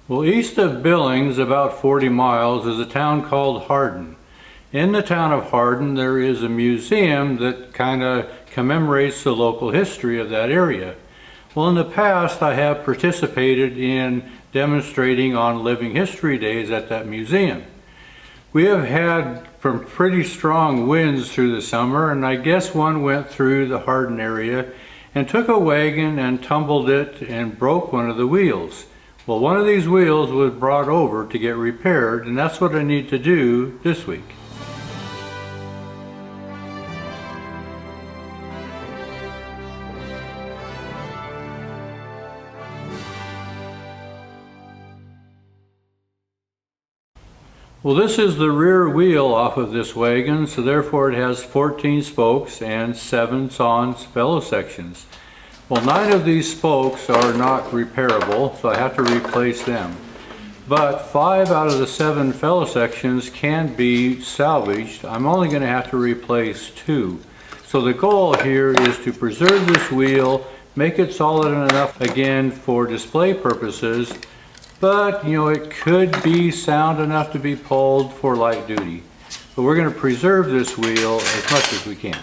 Well, east of Billings, about 40 miles, is a town called Hardin. In the town of Hardin, there is a museum that kind of commemorates the local history of that area. Well, in the past, I have participated in demonstrating on Living History Days at that museum. We have had some pretty strong winds through the summer, and I guess one went through the Hardin area and took a wagon and tumbled it and broke one of the wheels. Well, one of these wheels was brought over to get repaired, and that's what I need to do this week. Well, this is the rear wheel off of this wagon, so therefore it has 14 spokes and 7 sawn fellow sections. Well, 9 of these spokes are not repairable, so I have to replace them. But 5 out of the 7 fellow sections can be salvaged. I'm only going to have to replace 2. So the goal here is to preserve this wheel, make it solid enough again for display purposes, but it could be sound enough to be pulled for light duty. But we're going to preserve this wheel as much as we can.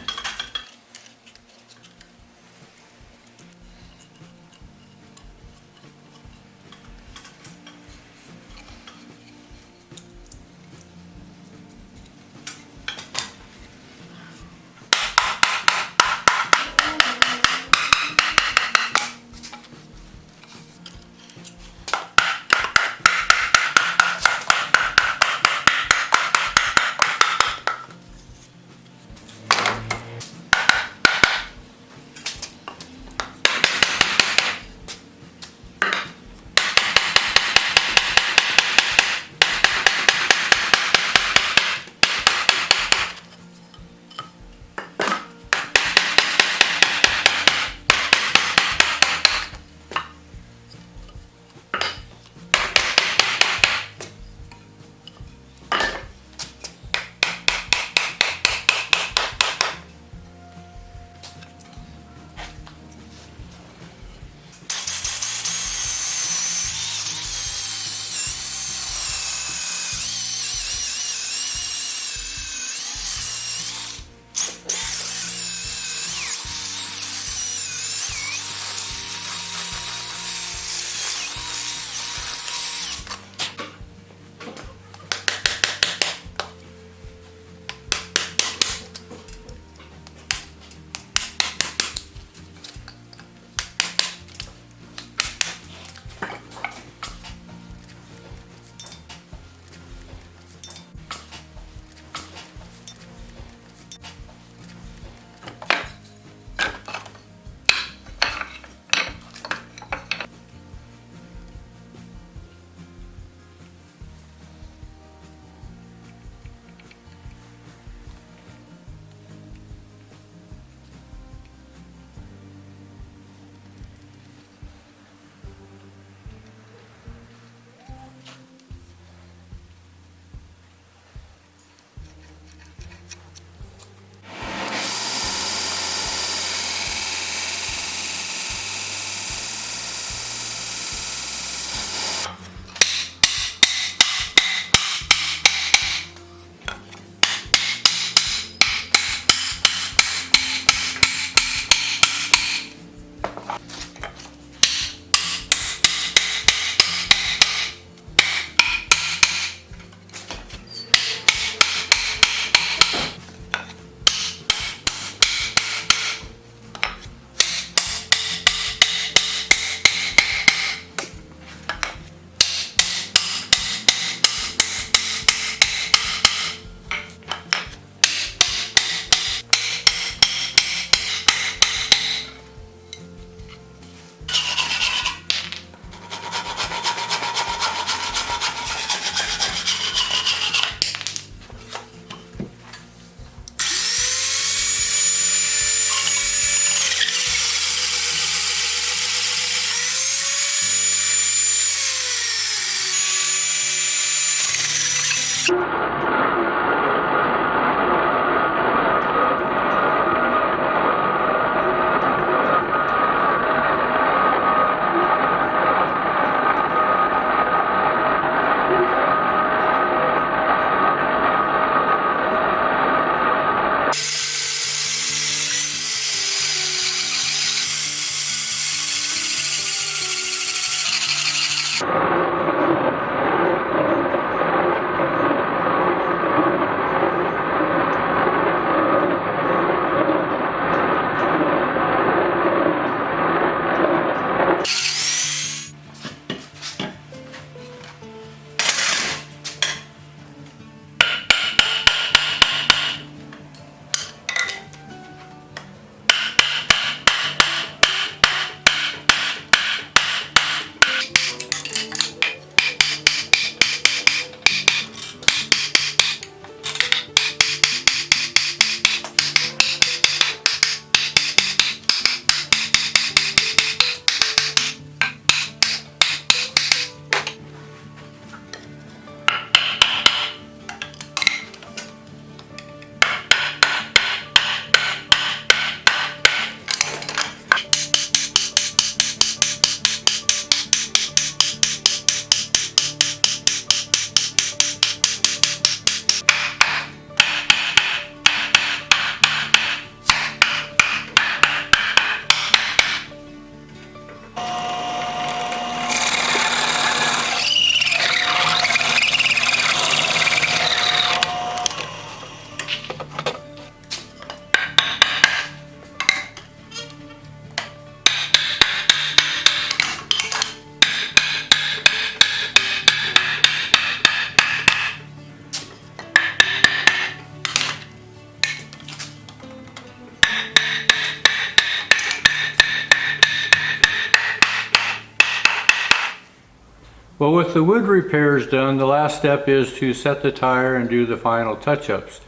Well, with the wood repairs done, the last step is to set the tire and do the final touch-ups.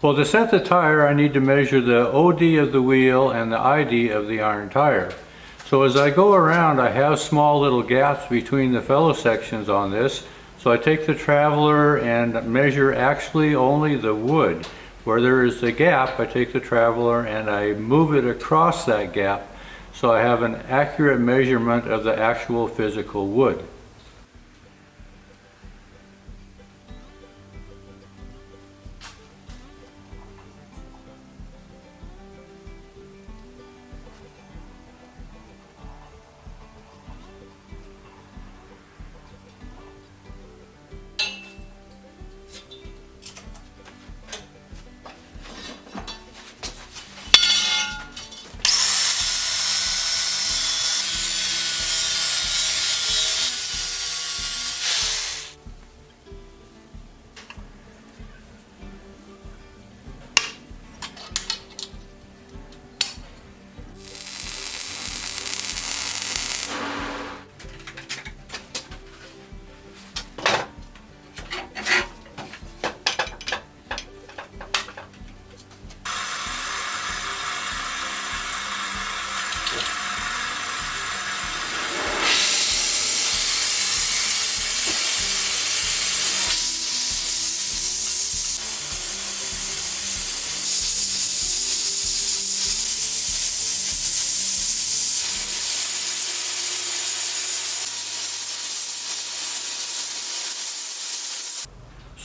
Well, to set the tire, I need to measure the OD of the wheel and the ID of the iron tire. So as I go around, I have small little gaps between the fellow sections on this. So I take the traveler and measure actually only the wood. Where there is a gap, I take the traveler and I move it across that gap so I have an accurate measurement of the actual physical wood.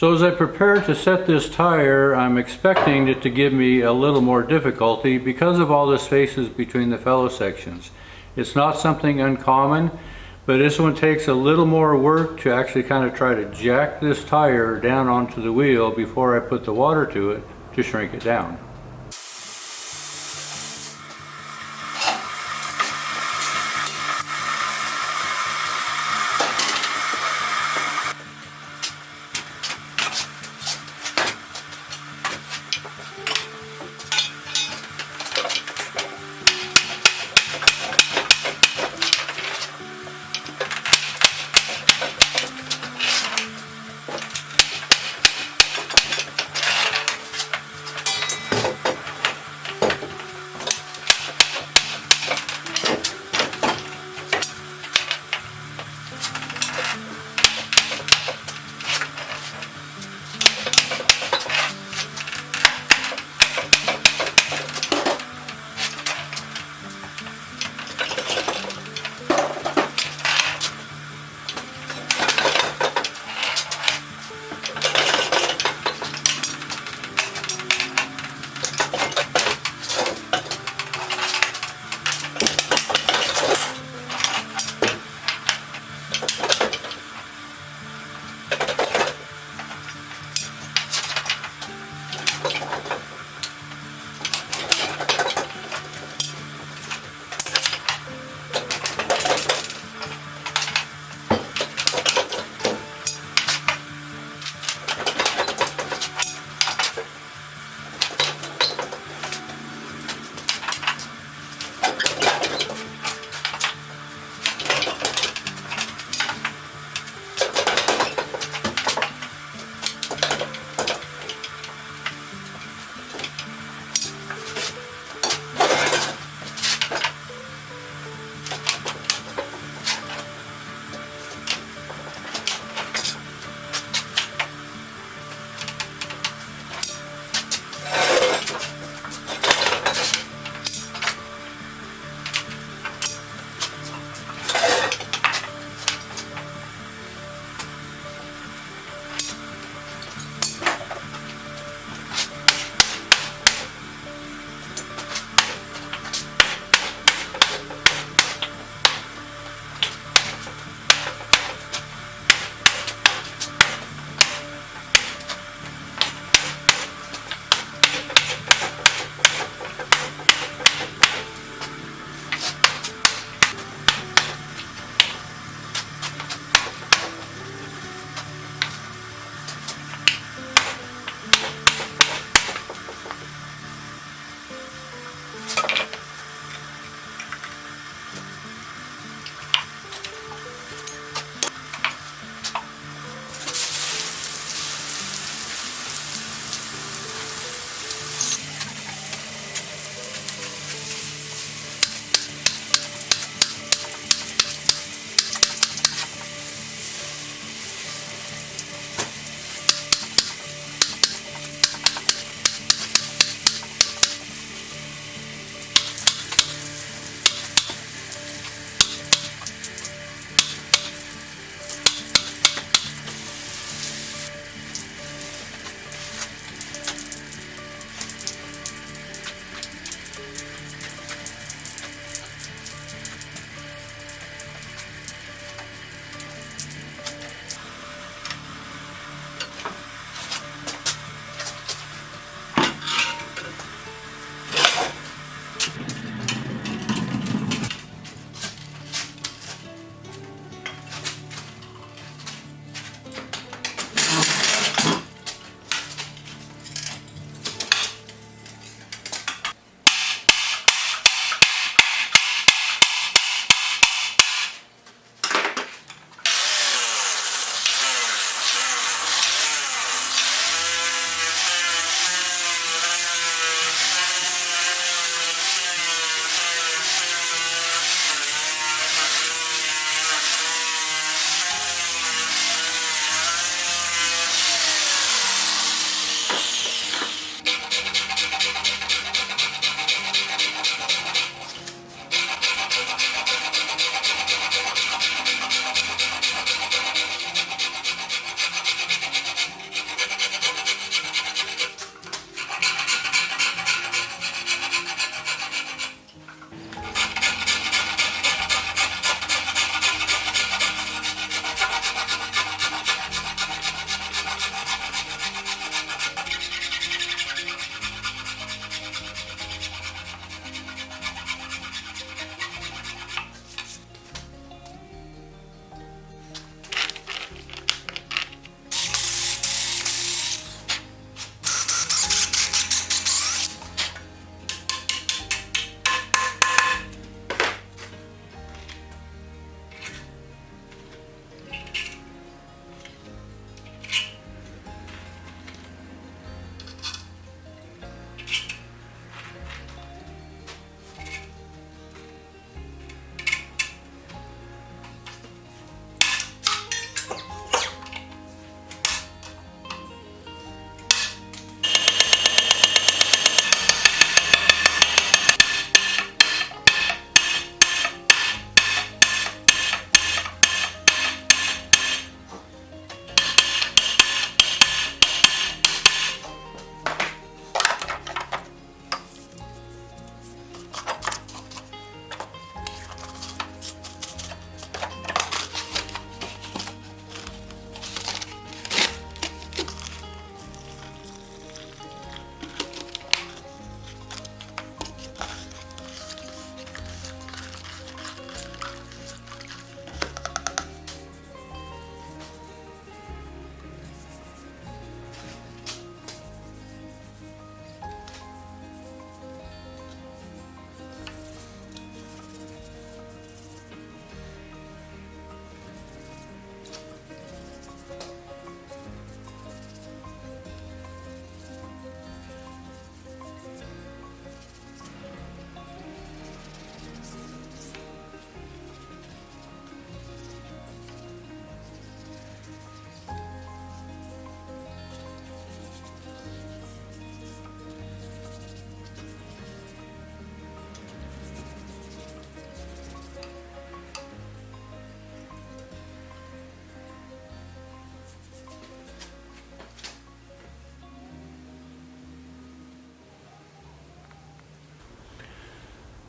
So as I prepare to set this tire, I'm expecting it to give me a little more difficulty because of all the spaces between the fellow sections. It's not something uncommon, but this one takes a little more work to actually kind of try to jack this tire down onto the wheel before I put the water to it to shrink it down.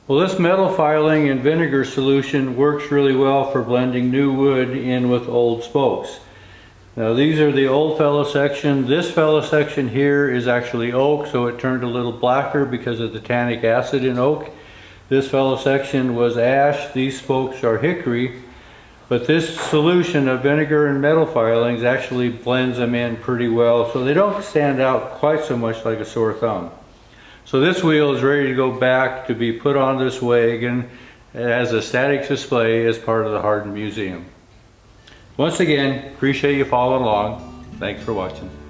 Well, this metal filing and vinegar solution works really well for blending new wood in with old spokes. Now these are the old fellow section. This fellow section here is actually oak, so it turned a little blacker because of the tannic acid in oak. This fellow section was ash. These spokes are hickory. But this solution of vinegar and metal filings actually blends them in pretty well, so they don't stand out quite so much like a sore thumb. So this wheel is ready to go back to be put on this wagon as a static display as part of the Hardin Museum. Once again, appreciate you following along. Thanks for watching.